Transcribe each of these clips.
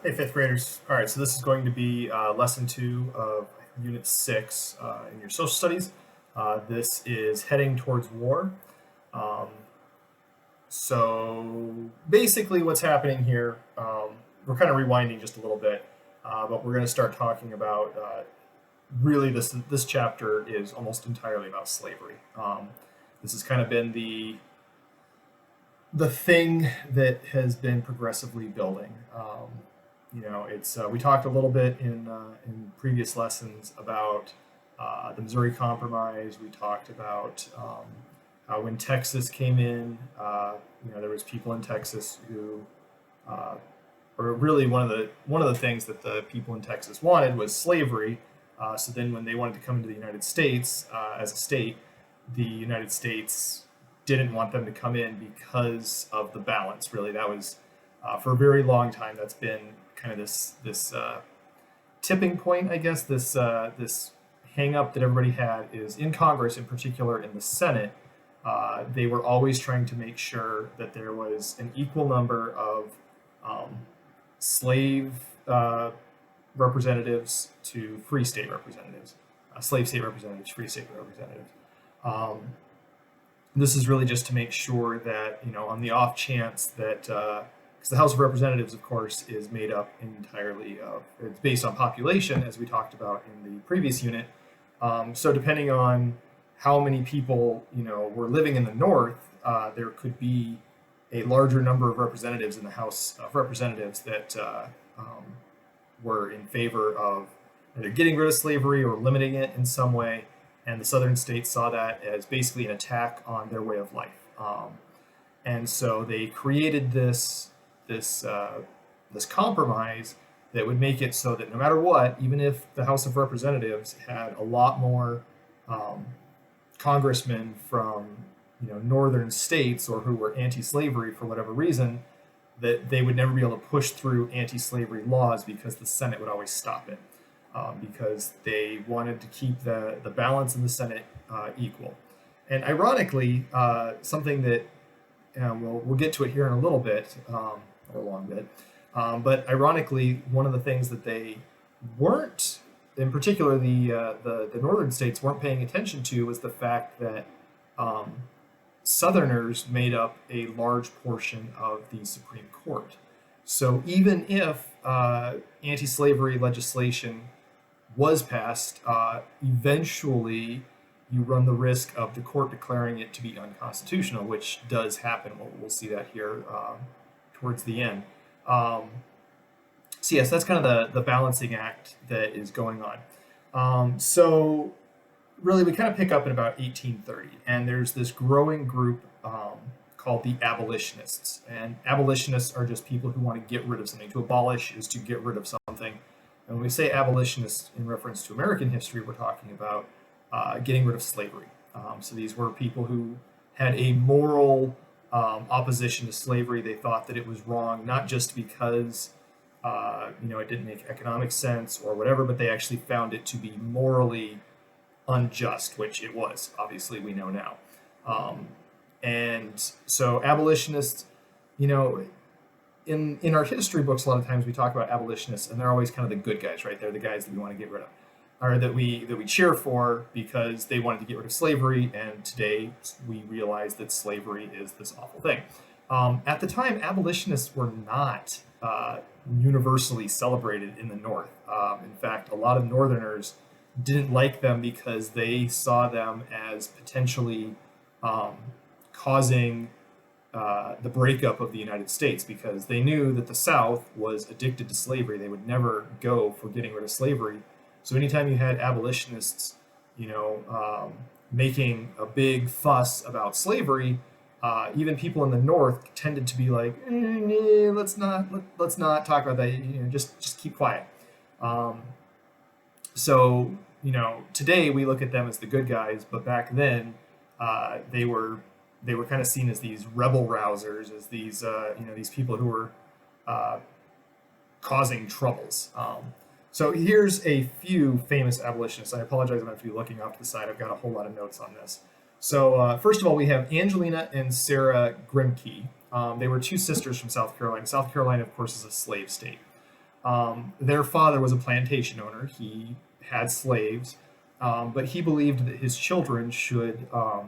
Hey, fifth graders. All right, so this is going to be lesson two of unit six in your social studies. This is heading towards war. Um, so basically, what's happening here, we're kind of rewinding just a little bit, but we're going to start talking about really this chapter is almost entirely about slavery. This has kind of been the thing that has been progressively building. It's we talked a little bit in previous lessons about the Missouri Compromise. We talked about how when Texas came in, there was people in Texas who, or really one of the things that the people in Texas wanted was slavery. So then, when they wanted to come into the United States as a state, the United States didn't want them to come in because of the balance. Really, that was for a very long time. That's been kind of this tipping point, I guess. This hang up that everybody had is in Congress, in particular in the Senate. They were always trying to make sure that there was an equal number of slave representatives to free state representatives, slave state representatives, free state representatives. Um, this is really just to make sure that, on the off chance that, because the House of Representatives, of course, is made up entirely of, it's based on population, as we talked about in the previous unit. So depending on how many people, were living in the North, there could be a larger number of representatives in the House of Representatives that were in favor of either getting rid of slavery or limiting it in some way. And the southern states saw that as basically an attack on their way of life. And so they created this compromise that would make it so that no matter what, even if the House of Representatives had a lot more congressmen from northern states or who were anti-slavery for whatever reason, that they would never be able to push through anti-slavery laws because the Senate would always stop it. Because they wanted to keep the balance in the Senate equal. And ironically, something that we'll get to it here in a little bit, or a long bit, but ironically, one of the things that they weren't, in particular the northern states, weren't paying attention to was the fact that Southerners made up a large portion of the Supreme Court. So even if anti-slavery legislation was passed, eventually you run the risk of the court declaring it to be unconstitutional, which does happen. We'll see that here towards the end. So yes, that's kind of the balancing act that is going on. So really, we kind of pick up in about 1830, and there's this growing group called the abolitionists. And abolitionists are just people who want to get rid of something. To abolish is to get rid of something. And when we say abolitionists in reference to American history, we're talking about getting rid of slavery. So these were people who had a moral opposition to slavery. They thought that it was wrong, not just because it didn't make economic sense or whatever, but they actually found it to be morally unjust, which it was. Obviously, we know now. And so abolitionists, in our history books, a lot of times we talk about abolitionists, and they're always kind of the good guys, right? They're the guys that we want to get rid of, or that we cheer for because they wanted to get rid of slavery. And today we realize that slavery is this awful thing. At the time, abolitionists were not universally celebrated in the North. In fact, a lot of Northerners didn't like them because they saw them as potentially causing the breakup of the United States, because they knew that the South was addicted to slavery. They would never go for getting rid of slavery. So anytime you had abolitionists, making a big fuss about slavery, even people in the North tended to be like, let's not talk about that. Just keep quiet. So today we look at them as the good guys, but back then they were kind of seen as these rebel rousers, as these people who were causing troubles. So here's a few famous abolitionists. I apologize, I'm going to have to be looking off to the side. I've got a whole lot of notes on this. So first of all, we have Angelina and Sarah Grimke. They were two sisters from South Carolina. South Carolina, of course, is a slave state. Their father was a plantation owner. He had slaves, but he believed that his children should uh,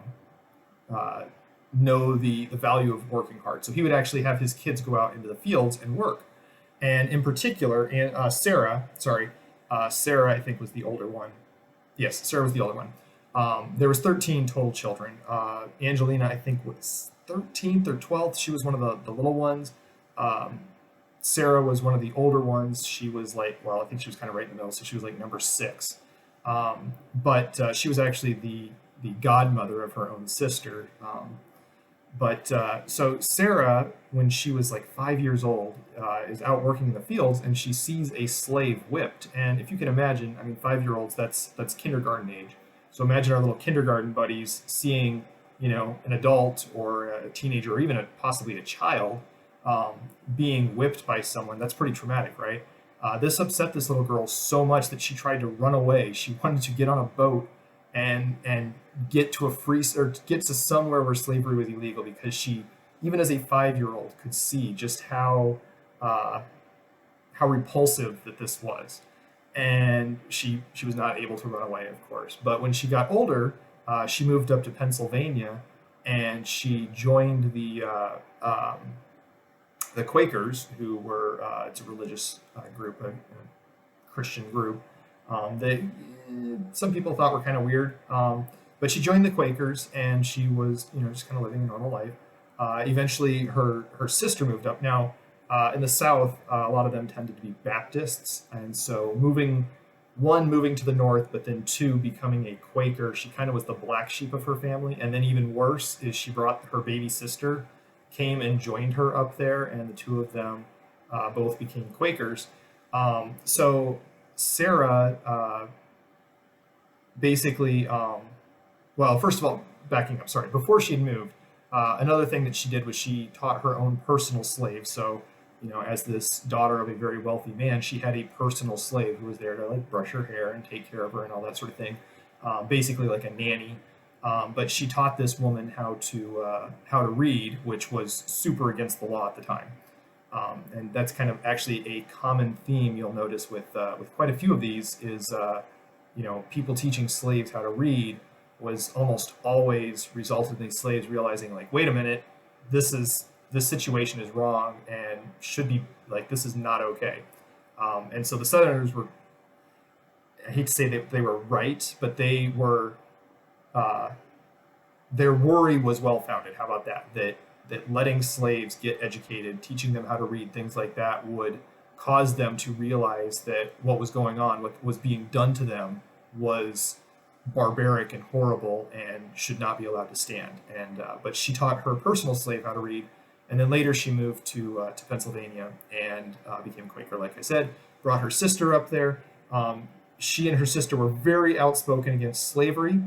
know the value of working hard. So he would actually have his kids go out into the fields and work. And in particular, Sarah, I think was the older one. Yes, Sarah was the older one. There was 13 total children. Angelina, I think, was 13th or 12th. She was one of the little ones. Um, Sarah was one of the older ones. She was like, well, I think she was kind of right in the middle, so she was like number six. But she was actually the godmother of her own sister. So Sarah, when she was like 5 years old, is out working in the fields, and she sees a slave whipped. And if you can imagine, I mean, 5 year olds, that's kindergarten age. So imagine our little kindergarten buddies seeing, an adult or a teenager or even possibly a child um, being whipped by someone. That's pretty traumatic, right? This upset this little girl so much that she tried to run away. She wanted to get on a boat and get to a free or get to somewhere where slavery was illegal, because she, even as a 5 year old, could see just uh, how repulsive that this was. And she was not able to run away, of course. But when she got older, she moved up to Pennsylvania, and she joined the Quakers, who were it's a religious group, a Christian group. That some people thought were kind of weird, but she joined the Quakers, and she was, just kind of living a normal life. Eventually, her sister moved up. Now, in the South, a lot of them tended to be Baptists, and so moving to the north, but then two, becoming a Quaker. She kind of was the black sheep of her family, and then even worse is she brought her baby sister, came and joined her up there, and the two of them both became Quakers. So Sarah basically, well, first of all, backing up, sorry, before she had moved, another thing that she did was she taught her own personal slave. So, as this daughter of a very wealthy man, she had a personal slave who was there to like brush her hair and take care of her and all that sort of thing, basically like a nanny. But she taught this woman how to read, which was super against the law at the time. And that's kind of actually a common theme you'll notice with quite a few of these is people teaching slaves how to read was almost always resulted in these slaves realizing, like, wait a minute, this situation is wrong and should be, like, this is not okay. And so the Southerners were, I hate to say that they were right, but they were their worry was well founded. How about that? That letting slaves get educated, teaching them how to read, things like that, would cause them to realize that what was going on, what was being done to them, was barbaric and horrible and should not be allowed to stand. And but she taught her personal slave how to read, and then later she moved to Pennsylvania and became Quaker. Like I said, brought her sister up there. She and her sister were very outspoken against slavery.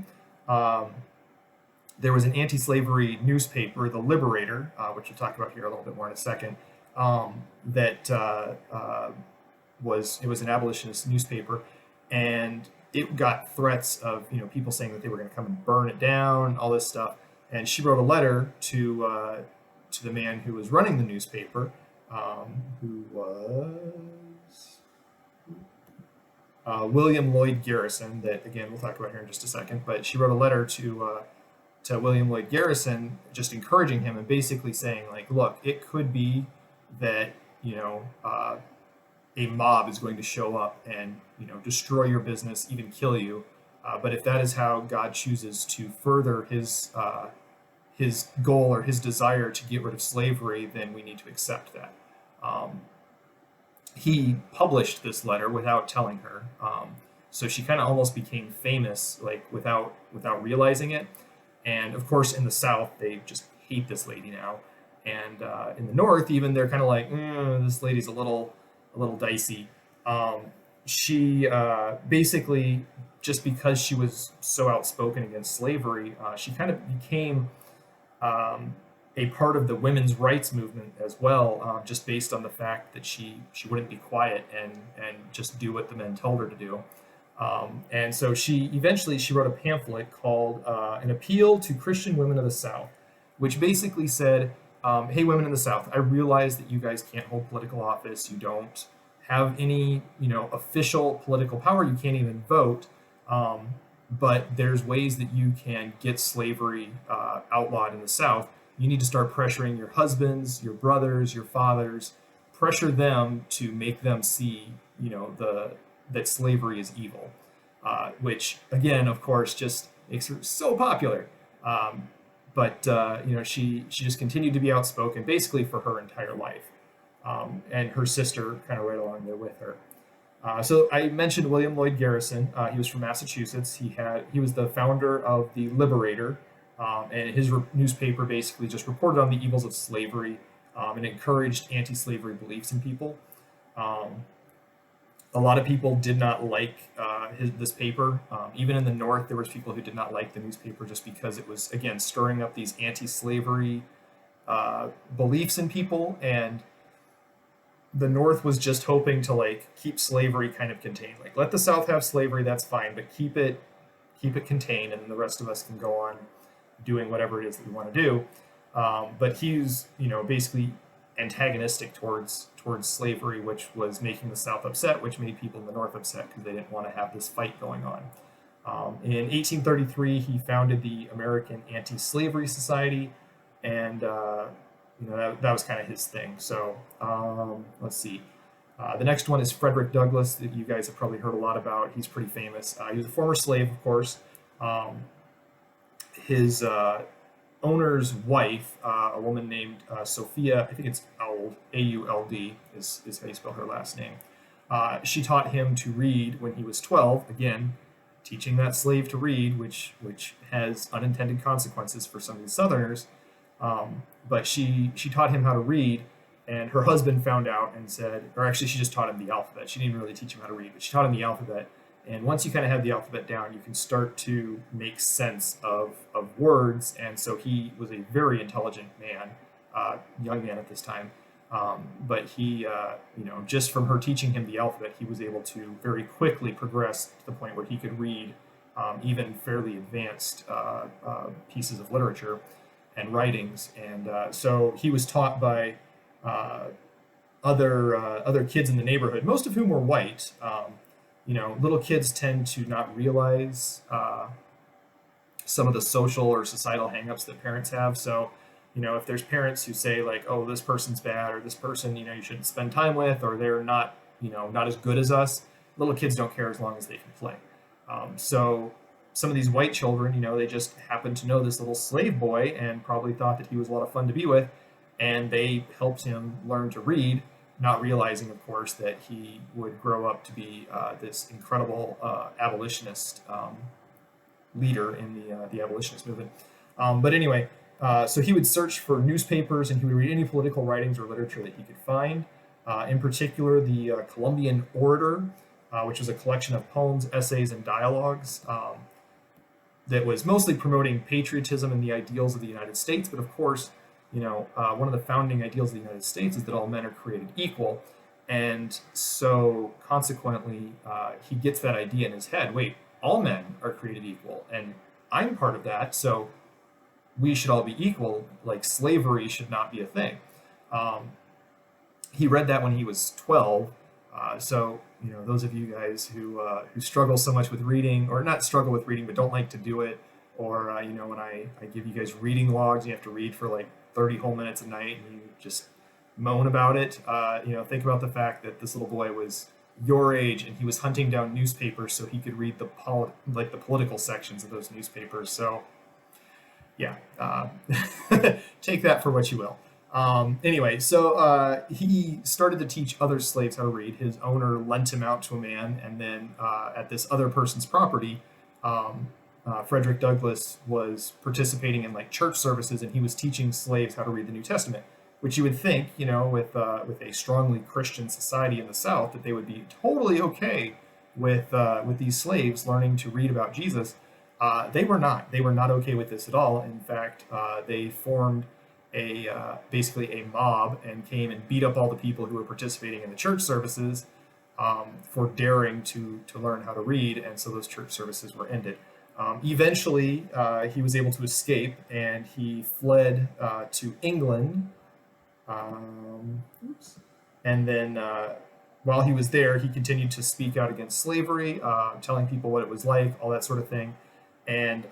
There was an anti-slavery newspaper, The Liberator, which we'll talk about here a little bit more in a second. That it was an abolitionist newspaper, and it got threats of people saying that they were going to come and burn it down, all this stuff. And she wrote a letter to the man who was running the newspaper, who was William Lloyd Garrison. That, again, we'll talk about here in just a second. But she wrote a letter to William Lloyd Garrison, just encouraging him and basically saying, like, look, it could be that a mob is going to show up and destroy your business, even kill you. But if that is how God chooses to further his goal or his desire to get rid of slavery, then we need to accept that. He published this letter without telling her, so she kind of almost became famous, like without realizing it. And of course, in the South, they just hate this lady now, and in the North, even, they're kind of like, this lady's a little dicey. She basically, just because she was so outspoken against slavery, she kind of became a part of the women's rights movement as well, just based on the fact that she wouldn't be quiet and just do what the men told her to do. And so she wrote a pamphlet called An Appeal to Christian Women of the South, which basically said, hey, women in the South, I realize that you guys can't hold political office. You don't have any, official political power. You can't even vote. But there's ways that you can get slavery outlawed in the South. You need to start pressuring your husbands, your brothers, your fathers, pressure them to make them see, that slavery is evil, which again, of course, just makes her so popular. But she just continued to be outspoken basically for her entire life, and her sister kind of right along there with her. So I mentioned William Lloyd Garrison. He was from Massachusetts. He was the founder of the Liberator, and his newspaper basically just reported on the evils of slavery, and encouraged anti-slavery beliefs in people. Um, a lot of people did not like this paper. Even in the North, there was people who did not like the newspaper just because it was, again, stirring up these anti-slavery beliefs in people, and the North was just hoping to keep slavery kind of contained. Like, let the South have slavery, that's fine, but keep it contained, and the rest of us can go on doing whatever it is that we want to do. But he's, basically antagonistic towards slavery, which was making the South upset, which made people in the North upset because they didn't want to have this fight going on. In 1833, he founded the American Anti-Slavery Society, and that was kind of his thing. So let's see. The next one is Frederick Douglass, that you guys have probably heard a lot about. He's pretty famous. He was a former slave, of course. His owner's wife, a woman named Sophia, I think it's Auld, A-U-L-D is how you spell her last name. She taught him to read when he was 12. Again, teaching that slave to read, which has unintended consequences for some of these Southerners. But she taught him how to read, and her husband found out and said, or actually she just taught him the alphabet. She didn't really teach him how to read, but she taught him the alphabet. And once you kind of have the alphabet down, you can start to make sense of words. And so he was a very intelligent man, young man at this time. But he, just from her teaching him the alphabet, he was able to very quickly progress to the point where he could read even fairly advanced pieces of literature and writings. And so he was taught by other kids in the neighborhood, most of whom were white. Little kids tend to not realize some of the social or societal hangups that parents have. So, if there's parents who say like, "Oh, this person's bad," or "This person, you shouldn't spend time with," or "They're not, not as good as us," little kids don't care as long as they can play. So some of these white children, they just happened to know this little slave boy and probably thought that he was a lot of fun to be with, and they helped him learn to read, not realizing, of course, that he would grow up to be this incredible abolitionist leader in the abolitionist movement. But anyway, so he would search for newspapers, and he would read any political writings or literature that he could find. In particular, the Columbian Orator, which was a collection of poems, essays, and dialogues that was mostly promoting patriotism and the ideals of the United States. But of course, one of the founding ideals of the United States is that all men are created equal. And so consequently, he gets that idea in his head. Wait, all men are created equal, and I'm part of that, so we should all be equal. Like, slavery should not be a thing. He read that when he was 12. So, those of you guys who struggle so much with reading, or not struggle with reading, but don't like to do it, or, when I give you guys reading logs, you have to read for like 30 whole minutes a night, and you just moan about it. Think about the fact that this little boy was your age, and he was hunting down newspapers so he could read the political sections of those newspapers. So, yeah, take that for what you will. Anyway, so he started to teach other slaves how to read. His owner lent him out to a man, and then at this other person's property, Frederick Douglass was participating in church services, and he was teaching slaves how to read the New Testament, which you would think, with a strongly Christian society in the South, that they would be totally okay with these slaves learning to read about Jesus. They were not. They were not okay with this at all. In fact, they formed basically a mob and came and beat up all the people who were participating in the church services for daring to learn how to read, and so those church services were ended. Eventually, he was able to escape, and he fled to England, and then while he was there, he continued to speak out against slavery, telling people what it was like, all that sort of thing. And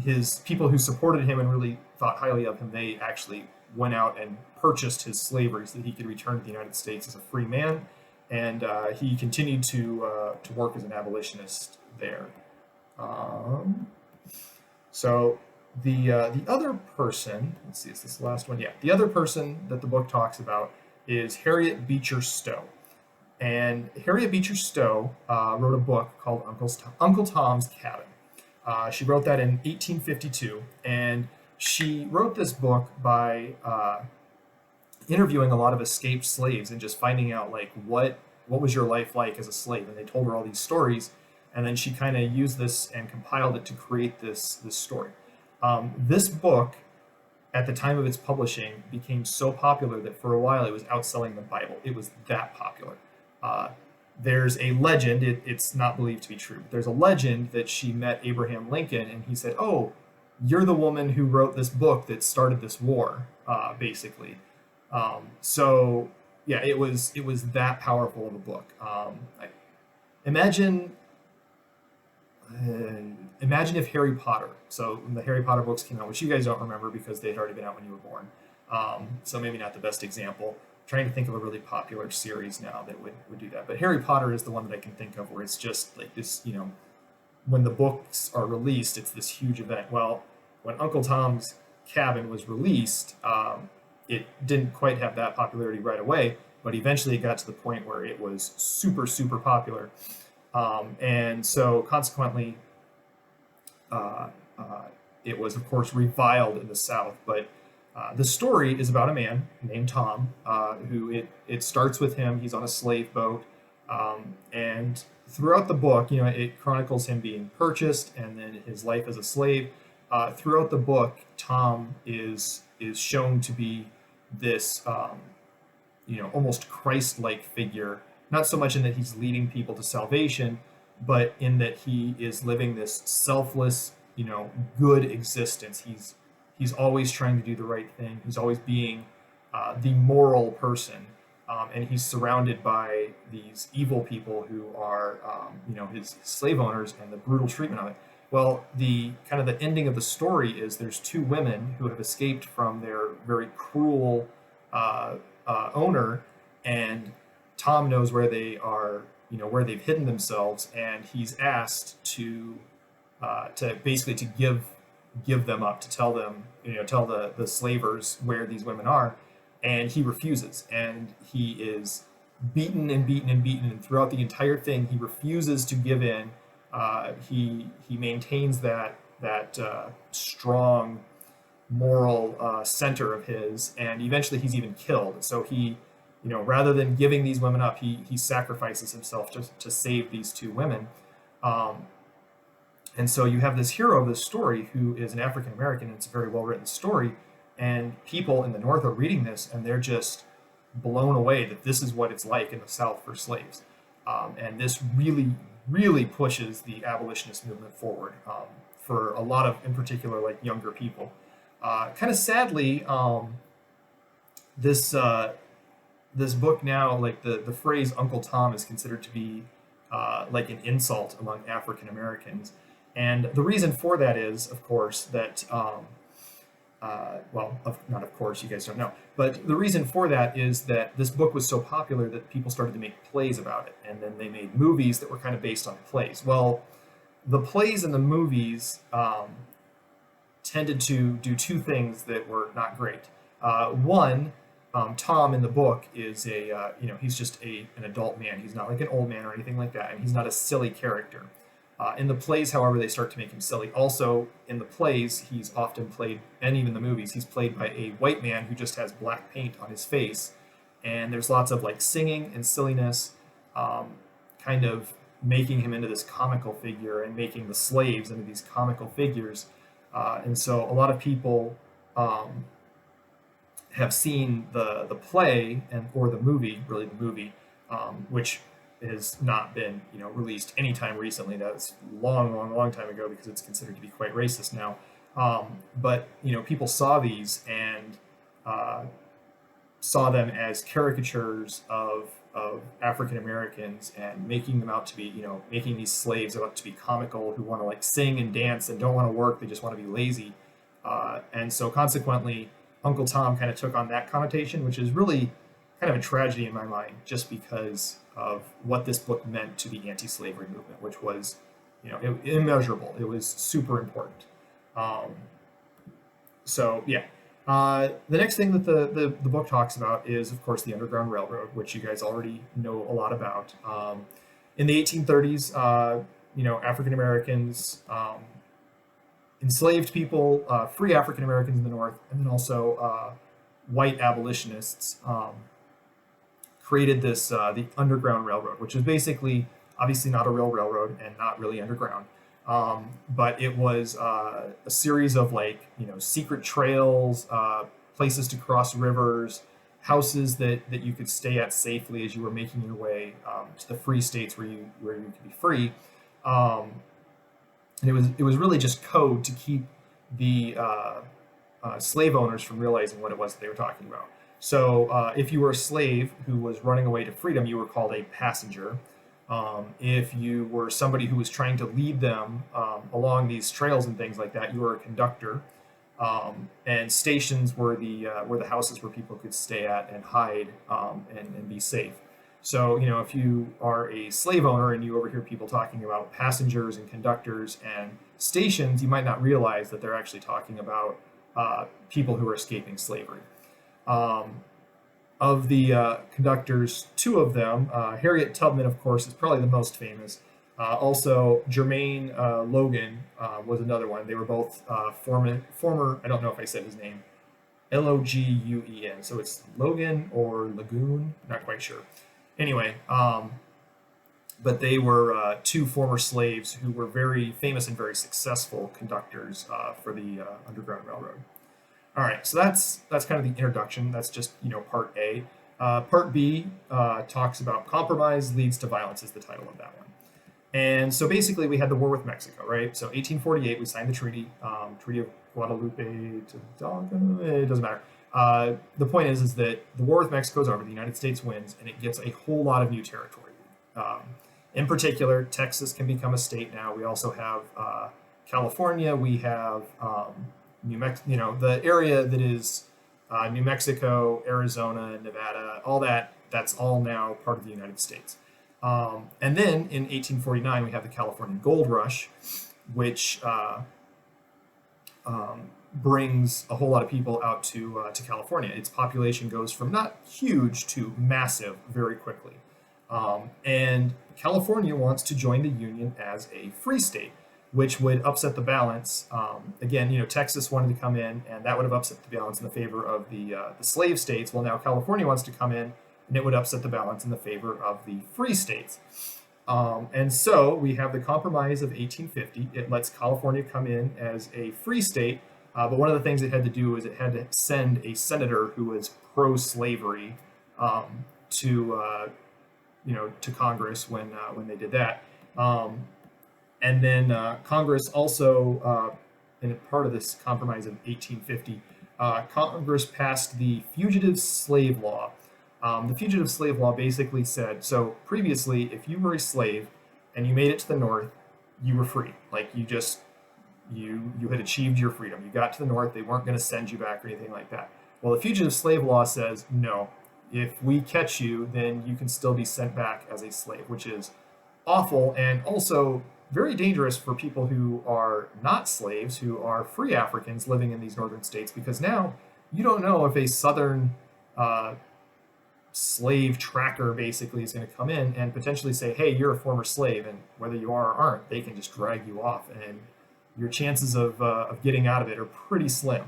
his people who supported him and really thought highly of him, they actually went out and purchased his slavery so that he could return to the United States as a free man. And he continued to work as an abolitionist there. Um, so the other person, let's see, is this the last one? Yeah, the other person that the book talks about is Harriet Beecher Stowe. And Harriet Beecher Stowe wrote a book called Uncle Tom's Cabin. She wrote that in 1852, and she wrote this book by interviewing a lot of escaped slaves and just finding out like what was your life like as a slave. And they told her all these stories, and then she kind of used this and compiled it to create this story. This book, at the time of its publishing, became so popular that for a while it was outselling the Bible. It was that popular. Uh, there's a legend, it's not believed to be true, but there's a legend that she met Abraham Lincoln and he said, "Oh, you're the woman who wrote this book that started this war," basically. So, yeah, it was that powerful of a book. Imagine imagine if Harry Potter. So when the Harry Potter books came out, which you guys don't remember because they'd already been out when you were born. So maybe not the best example. Trying to think of a really popular series now that would do that. But Harry Potter is the one that I can think of where it's just like this, when the books are released, it's this huge event. Well, when Uncle Tom's Cabin was released, it didn't quite have that popularity right away, but eventually it got to the point where it was super, super popular. And so consequently, uh, uh, it was, of course, reviled in the South. But the story is about a man named Tom, who it starts with him. He's on a slave boat. And throughout the book, it chronicles him being purchased and then his life as a slave. Throughout the book, Tom is shown to be this, almost Christ-like figure. Not so much in that he's leading people to salvation, but in that he is living this selfless, good existence. He's always trying to do the right thing. He's always being the moral person, and he's surrounded by these evil people who are, his slave owners and the brutal treatment of it. Well, the kind of the ending of the story is there's two women who have escaped from their very cruel owner, and Tom knows where they are, where they've hidden themselves, and he's asked to basically to give them up, to tell them, tell the slavers where these women are, and he refuses, and he is beaten and beaten and beaten, and throughout the entire thing, he refuses to give in. He maintains that strong moral center of his, and eventually he's even killed. So he, rather than giving these women up, he sacrifices himself to save these two women. And so you have this hero of this story who is an African American, and it's a very well written story. And people in the North are reading this, and they're just blown away that this is what it's like in the South for slaves. And this really, really pushes the abolitionist movement forward for a lot of, in particular, like younger people. Kind of sadly, this book now, like the phrase Uncle Tom is considered to be like an insult among African Americans. And the reason for that is, of course, that, not of course, you guys don't know, but the reason for that is that this book was so popular that people started to make plays about it. And then they made movies that were kind of based on plays. Well, the plays and the movies tended to do two things that were not great. One, Tom in the book is he's just an adult man. He's not like an old man or anything like that, and he's not a silly character. In the plays, however, they start to make him silly. Also, in the plays, he's often played, and even the movies, he's played by a white man who just has black paint on his face. And there's lots of like singing and silliness, kind of making him into this comical figure and making the slaves into these comical figures. And so a lot of people have seen the play or the movie, really the movie, which has not been released anytime recently. That's long time ago because it's considered to be quite racist now. But people saw these and saw them as caricatures of of African Americans and making them out to be, making these slaves out to be comical, who want to like sing and dance and don't want to work, they just want to be lazy. And so consequently, Uncle Tom kind of took on that connotation, which is really kind of a tragedy in my mind, just because of what this book meant to the anti-slavery movement, which was, immeasurable. It was super important. Um, so yeah. The next thing that the book talks about is, of course, the Underground Railroad, which you guys already know a lot about. In the 1830s, African Americans enslaved people, free African Americans in the North, and then also white abolitionists created this the Underground Railroad, which is basically obviously not a real railroad and not really underground. But it was a series of secret trails, places to cross rivers, houses that you could stay at safely as you were making your way to the free states where you could be free. And it was really just code to keep the slave owners from realizing what it was that they were talking about. So if you were a slave who was running away to freedom, you were called a passenger. If you were somebody who was trying to lead them along these trails and things like that, you were a conductor. And stations were the houses where people could stay at and hide and be safe. So, if you are a slave owner and you overhear people talking about passengers and conductors and stations, you might not realize that they're actually talking about people who are escaping slavery. Of the conductors, two of them, Harriet Tubman, of course, is probably the most famous. Also, Jermaine Logan was another one. They were both former, I don't know if I said his name, Logun. So it's Logan or Lagoon, not quite sure. Anyway, but they were two former slaves who were very famous and very successful conductors for the Underground Railroad. All right, so that's kind of the introduction. That's just part A. Part B talks about compromise leads to violence is the title of that one. And so basically, we had the war with Mexico, right? So 1848, we signed the treaty, Treaty of Guadalupe to Hidalgo. It doesn't matter. The point is that the war with Mexico is over. The United States wins, and it gets a whole lot of new territory. In particular, Texas can become a state now. We also have California. We have New Mexico, the area that is New Mexico, Arizona, Nevada, all that. That's all now part of the United States. And then in 1849, we have the California Gold Rush, which brings a whole lot of people out to California. Its population goes from not huge to massive very quickly. And California wants to join the Union as a free state, which would upset the balance. Again, Texas wanted to come in, and that would have upset the balance in the favor of the slave states. Well, now California wants to come in, and it would upset the balance in the favor of the free states. And so we have the Compromise of 1850. It lets California come in as a free state, but one of the things it had to do is it had to send a senator who was pro-slavery to Congress when they did that. And then Congress also, in a part of this Compromise of 1850, Congress passed the Fugitive Slave Law. The Fugitive Slave Law basically said, so previously, if you were a slave and you made it to the North, you were free. Like you had achieved your freedom. You got to the North, they weren't going to send you back or anything like that. Well, the Fugitive Slave Law says, no, if we catch you, then you can still be sent back as a slave, which is awful and also very dangerous for people who are not slaves, who are free Africans living in these northern states, because now you don't know if a southern slave tracker basically is going to come in and potentially say, hey, you're a former slave, and whether you are or aren't, they can just drag you off, and your chances of getting out of it are pretty slim.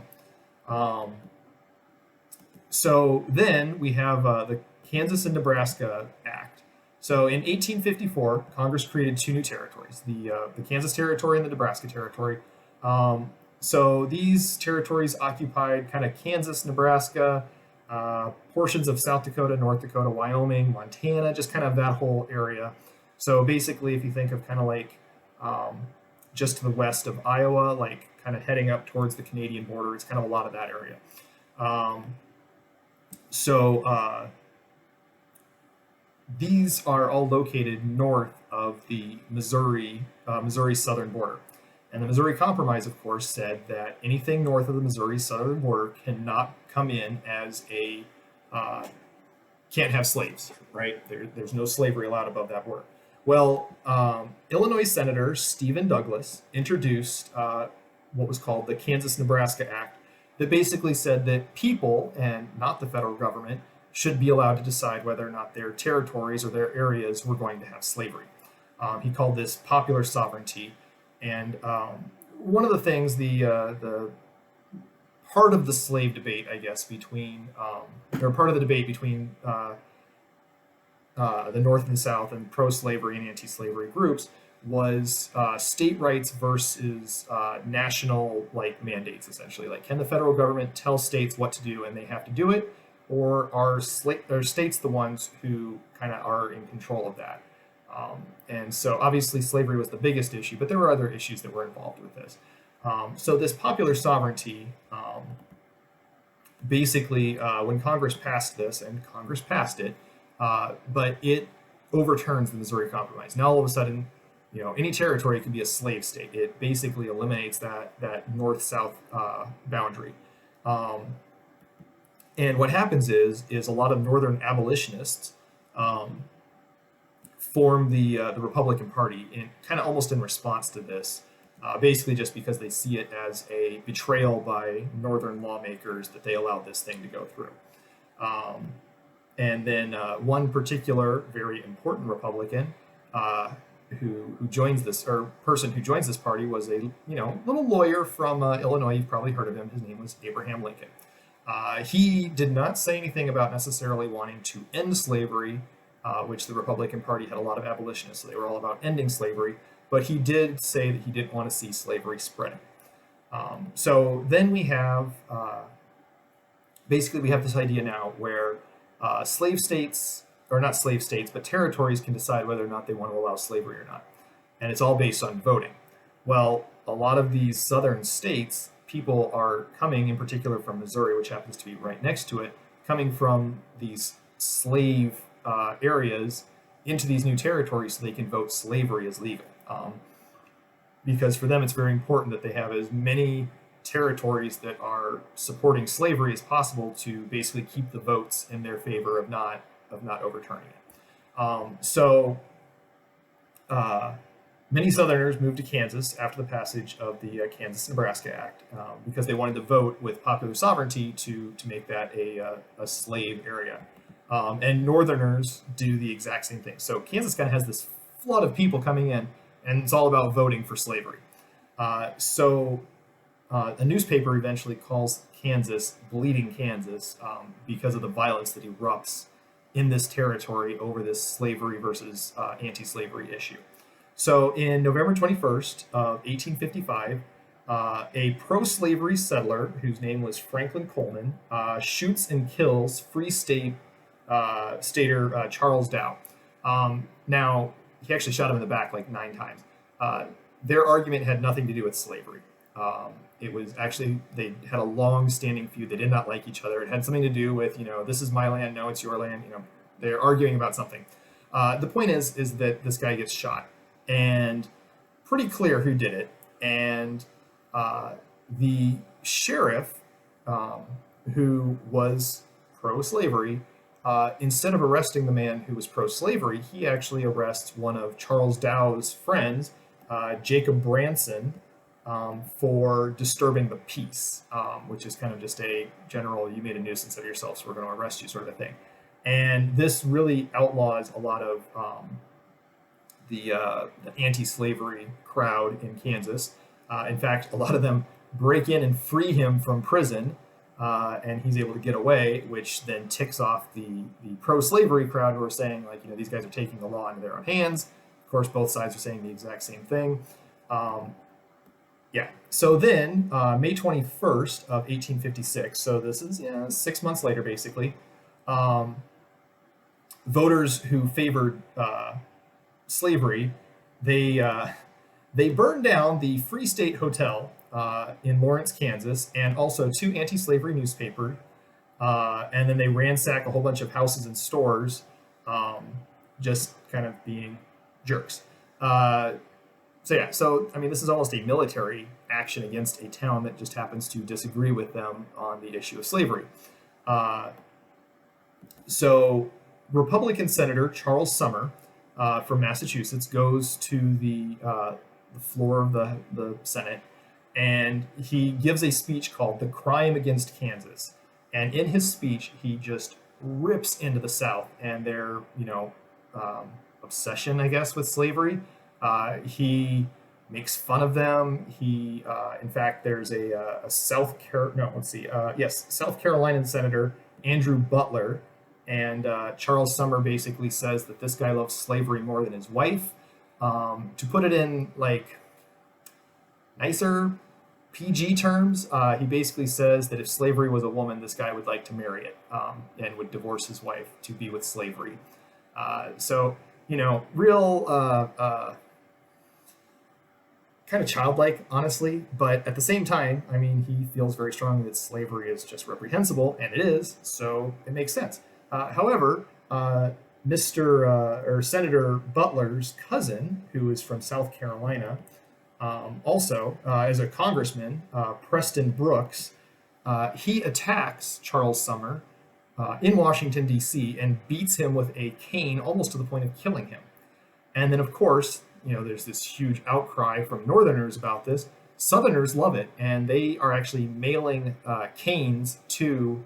So then we have the Kansas and Nebraska Act. So in 1854, Congress created two new territories, the Kansas Territory and the Nebraska Territory. So these territories occupied kind of Kansas, Nebraska, portions of South Dakota, North Dakota, Wyoming, Montana, just kind of that whole area. So basically, if you think of kind of like just to the west of Iowa, like kind of heading up towards the Canadian border, it's kind of a lot of that area. these are all located north of the Missouri southern border. And the Missouri Compromise, of course, said that anything north of the Missouri southern border cannot come in as a uh, can't have slaves, right? There's no slavery allowed above that border. Well, Illinois Senator Stephen Douglas introduced what was called the Kansas-Nebraska Act, that basically said that people, and not the federal government, should be allowed to decide whether or not their territories or their areas were going to have slavery. He called this popular sovereignty, and one of the things, the part of the slave debate, I guess, between or part of the debate between the North and South and pro-slavery and anti-slavery groups was state rights versus national like mandates. Essentially, like, can the federal government tell states what to do and they have to do it, or are states the ones who kind of are in control of that? And so obviously slavery was the biggest issue, but there were other issues that were involved with this. So this popular sovereignty, basically, when Congress passed this, and Congress passed it, but it overturns the Missouri Compromise. Now all of a sudden, any territory can be a slave state. It basically eliminates that north-south boundary. And what happens is a lot of northern abolitionists form the Republican Party, in kind of almost in response to this, basically just because they see it as a betrayal by northern lawmakers that they allowed this thing to go through. And then one particular very important Republican who joins this, or person who joins this party, was a little lawyer from Illinois. You've probably heard of him. His name was Abraham Lincoln. He did not say anything about necessarily wanting to end slavery, which the Republican Party had a lot of abolitionists, so they were all about ending slavery. But he did say that he didn't want to see slavery spreading. So then we have, basically we have this idea now where slave states, or not slave states, but territories can decide whether or not they want to allow slavery or not. And it's all based on voting. Well, a lot of these southern states, people are coming, in particular from Missouri, which happens to be right next to it, coming from these slave areas into these new territories so they can vote slavery as legal. Because for them, it's very important that they have as many territories that are supporting slavery as possible to basically keep the votes in their favor of not overturning it. So many Southerners moved to Kansas after the passage of the Kansas-Nebraska Act because they wanted to vote with popular sovereignty to make that a slave area. And Northerners do the exact same thing. So Kansas kind of has this flood of people coming in, and it's all about voting for slavery. So a newspaper eventually calls Kansas Bleeding Kansas because of the violence that erupts in this territory over this slavery versus anti-slavery issue. So in November 21st of 1855, a pro-slavery settler whose name was Franklin Coleman shoots and kills Free State stater Charles Dow. Now, he actually shot him in the back like 9 times. Their argument had nothing to do with slavery. It was actually, they had a long-standing feud. They did not like each other. It had something to do with, this is my land, no, it's your land. They're arguing about something. The point is that this guy gets shot, and pretty clear who did it. And the sheriff, who was pro-slavery, instead of arresting the man who was pro-slavery, he actually arrests one of Charles Dow's friends, Jacob Branson, for disturbing the peace, which is kind of just a general, you made a nuisance of yourself, so we're going to arrest you sort of a thing. And this really outlaws a lot of the anti-slavery crowd in Kansas. In fact, a lot of them break in and free him from prison, and he's able to get away, which then ticks off the pro-slavery crowd who are saying, like, these guys are taking the law into their own hands. Of course, both sides are saying the exact same thing. So then, May 21st of 1856, so this is 6 months later, basically, voters who favored slavery, they burned down the Free State Hotel in Lawrence, Kansas, and also 2 anti-slavery newspapers, and then they ransacked a whole bunch of houses and stores just kind of being jerks. Uh, so I mean, this is almost a military action against a town that just happens to disagree with them on the issue of slavery. Uh, so Republican Senator Charles Sumner from Massachusetts goes to the floor of the Senate, and he gives a speech called "The Crime Against Kansas." And in his speech, he just rips into the South and their, obsession, I guess, with slavery. He makes fun of them. In fact, there's a South Carolinian Senator Andrew Butler, and Charles Sumner basically says that this guy loves slavery more than his wife. To put it in like nicer PG terms, he basically says that if slavery was a woman, this guy would like to marry it, and would divorce his wife to be with slavery. Real kind of childlike, honestly, but at the same time, I mean, he feels very strongly that slavery is just reprehensible, and it is, so it makes sense. However, Senator Butler's cousin, who is from South Carolina, also as a congressman, Preston Brooks, he attacks Charles Sumner in Washington, D.C., and beats him with a cane almost to the point of killing him. And then, of course, there's this huge outcry from Northerners about this. Southerners love it, and they are actually mailing canes to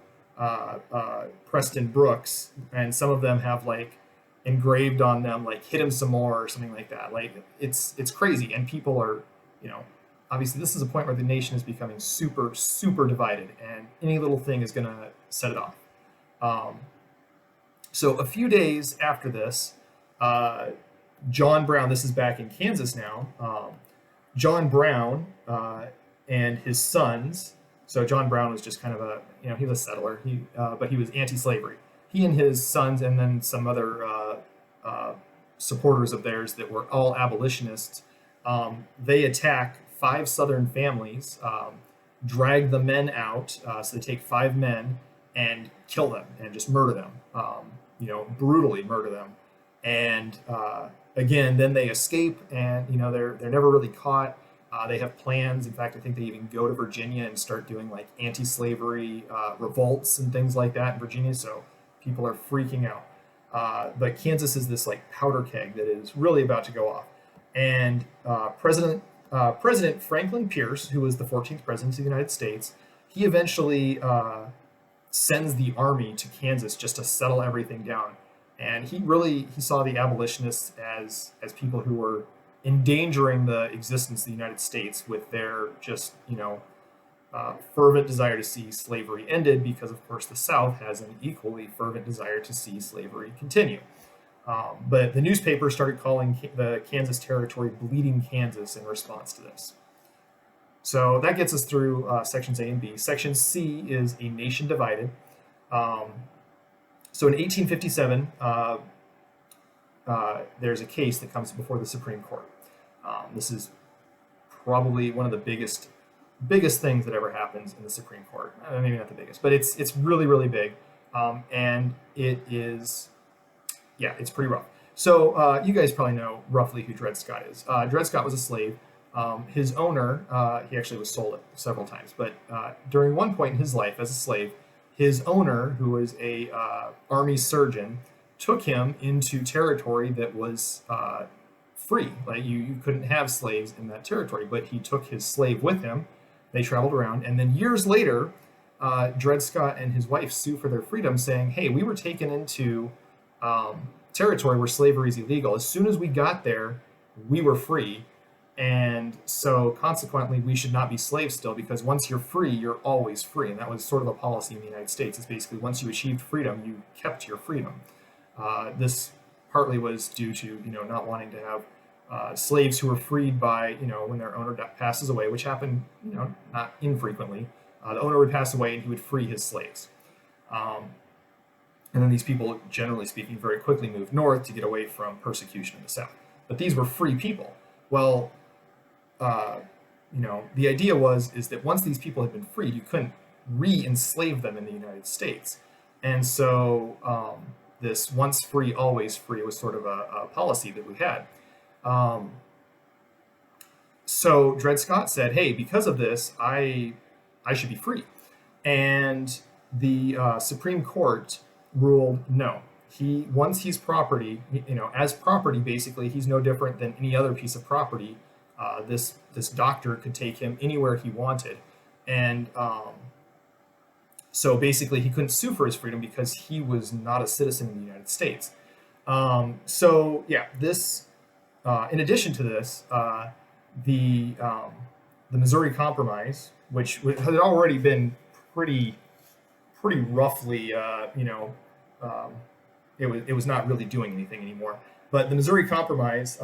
Preston Brooks, and some of them have like engraved on them like "hit him some more" or something like that. Like it's crazy, and people are, obviously this is a point where the nation is becoming super divided, and any little thing is going to set it off. So a few days after this, John Brown, this is back in Kansas now, John Brown and his sons. So John Brown was just kind of he was a settler, but he was anti-slavery. He and his sons, and then some other supporters of theirs that were all abolitionists, they attack 5 Southern families, drag the men out. So they take 5 men and kill them and just murder them, brutally murder them. And again, then they escape, and they're never really caught. They have plans. In fact, I think they even go to Virginia and start doing like anti-slavery revolts and things like that in Virginia. So people are freaking out. But Kansas is this like powder keg that is really about to go off. And President Franklin Pierce, who was the 14th president of the United States, he eventually sends the army to Kansas just to settle everything down. And he saw the abolitionists as people who were endangering the existence of the United States with their just, fervent desire to see slavery ended, because of course the South has an equally fervent desire to see slavery continue. But the newspaper started calling the Kansas Territory Bleeding Kansas in response to this. So that gets us through sections A and B. Section C is a nation divided. So in 1857, there's a case that comes before the Supreme Court. This is probably one of the biggest things that ever happens in the Supreme Court. Maybe not the biggest, but it's really, really big. And it is, it's pretty rough. So you guys probably know roughly who Dred Scott is. Dred Scott was a slave. His owner, he actually was sold several times, but during one point in his life as a slave, his owner, who was a army surgeon, took him into territory that was free. Like you couldn't have slaves in that territory, but he took his slave with him. They traveled around, and then years later, Dred Scott and his wife sue for their freedom, saying, "Hey, we were taken into territory where slavery is illegal. As soon as we got there, we were free, and so consequently, we should not be slaves still, because once you're free, you're always free." And that was sort of a policy in the United States. It's basically once you achieved freedom, you kept your freedom. This partly was due to not wanting to have slaves who were freed by when their owner passes away, which happened not infrequently. The owner would pass away and he would free his slaves. And then these people, generally speaking, very quickly moved north to get away from persecution in the South. But these were free people. Well, the idea is that once these people had been freed, you couldn't re-enslave them in the United States. And so this once free, always free was sort of a policy that we had. Um, so Dred Scott said, "Hey, because of this, I should be free," and the Supreme Court ruled no. Once he's property, as property, basically, he's no different than any other piece of property. This doctor could take him anywhere he wanted, and so basically, he couldn't sue for his freedom because he was not a citizen of the United States. So yeah, this. In addition to this, the Missouri Compromise, which had already been pretty roughly, um, it was not really doing anything anymore. But the Missouri Compromise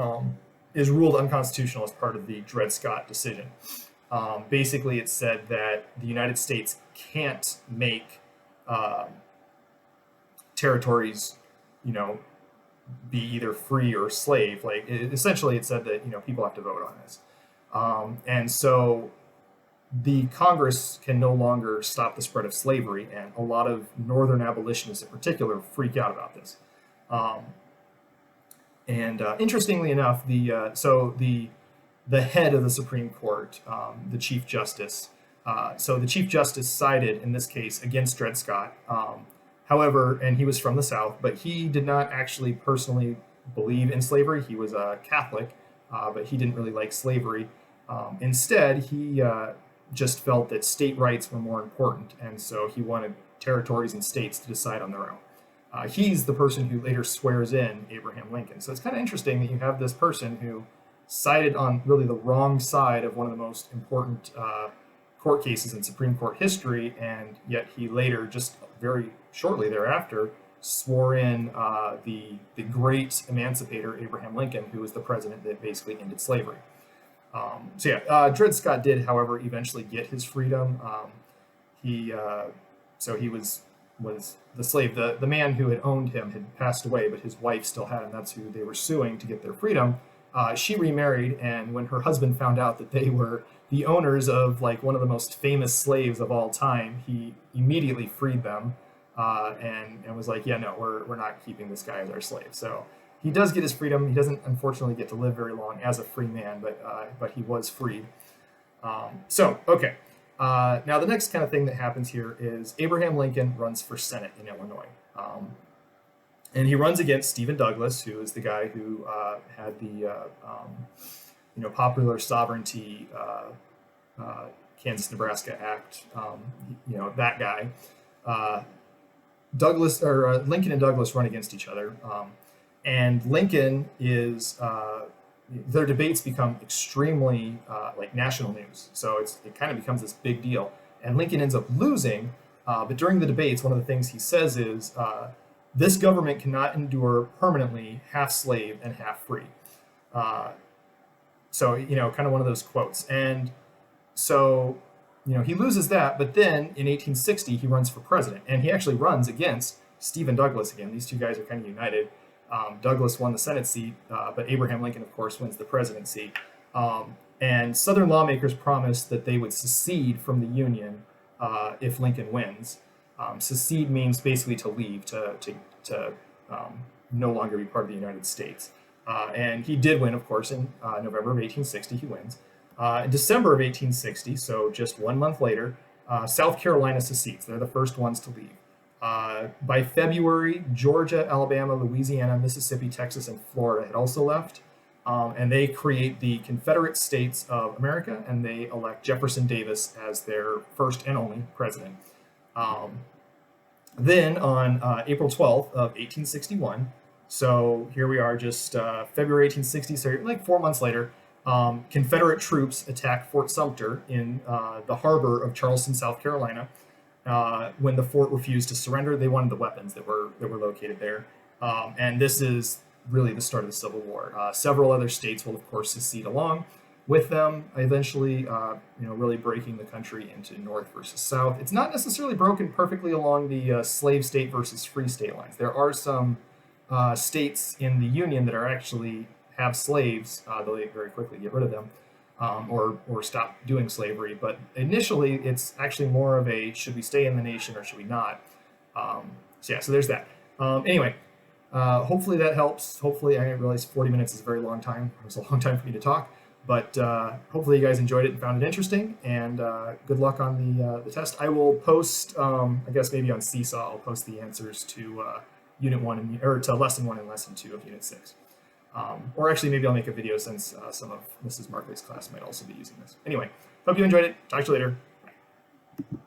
is ruled unconstitutional as part of the Dred Scott decision. Basically, it said that the United States can't make territories, be either free or slave. Essentially, it said that people have to vote on this, and so the Congress can no longer stop the spread of slavery, and a lot of Northern abolitionists in particular freak out about this. Um, and interestingly enough, the head of the Supreme Court, the Chief Justice, so the Chief Justice sided in this case against Dred Scott. However, and he was from the South, but he did not actually personally believe in slavery. He was a Catholic, but he didn't really like slavery. Instead, he just felt that state rights were more important, and so he wanted territories and states to decide on their own. He's the person who later swears in Abraham Lincoln. So it's kind of interesting that you have this person who sided on really the wrong side of one of the most important court cases in Supreme Court history, and yet he later, just very shortly thereafter, swore in the great emancipator Abraham Lincoln, who was the president that basically ended slavery. Dred Scott did, however, eventually get his freedom. He was the slave. The man who had owned him had passed away, but his wife still had him. That's who they were suing to get their freedom. She remarried, and when her husband found out that they were the owners of one of the most famous slaves of all time, he immediately freed them, and was like, "Yeah, no, we're not keeping this guy as our slave." So he does get his freedom. He doesn't unfortunately get to live very long as a free man, but he was freed. Okay. Now the next kind of thing that happens here is Abraham Lincoln runs for Senate in Illinois. And he runs against Stephen Douglas, who is the guy who had the Popular Sovereignty Kansas-Nebraska Act. That guy. Lincoln and Douglas run against each other, and Lincoln is their debates become extremely national news. So it kind of becomes this big deal, and Lincoln ends up losing. But during the debates, one of the things he says is, this government cannot endure permanently half slave and half free. Kind of one of those quotes. And so, he loses that, but then in 1860, he runs for president, and he actually runs against Stephen Douglas again. These two guys are kind of united. Douglas won the Senate seat, but Abraham Lincoln, of course, wins the presidency. And Southern lawmakers promised that they would secede from the Union if Lincoln wins. Secede means basically to leave, to no longer be part of the United States. And he did win, of course, in November of 1860. He wins. In December of 1860, so just 1 month later, South Carolina secedes. They're the first ones to leave. By February, Georgia, Alabama, Louisiana, Mississippi, Texas, and Florida had also left. And they create the Confederate States of America, and they elect Jefferson Davis as their first and only president. Then on April 12th of 1861, so here we are just February 1860, so 4 months later, Confederate troops attack Fort Sumter in the harbor of Charleston, South Carolina. When the fort refused to surrender, they wanted the weapons that were located there. And this is really the start of the Civil War. Several other states will, of course, secede along with them, eventually, really breaking the country into North versus South. It's not necessarily broken perfectly along the slave state versus free state lines. There are some states in the Union that are actually have slaves, though they very quickly get rid of them, or stop doing slavery. But initially, it's actually more of a, should we stay in the nation or should we not? So there's that. Anyway, Hopefully that helps. Hopefully, I realize 40 minutes is a very long time. It was a long time for me to talk, but hopefully you guys enjoyed it and found it interesting. And good luck on the test. I will post, I guess maybe on Seesaw, I'll post the answers to Unit 1 or to Lesson 1 and Lesson 2 of Unit 6. Or actually, maybe I'll make a video since some of Mrs. Markley's class might also be using this. Anyway, hope you enjoyed it. Talk to you later. Bye.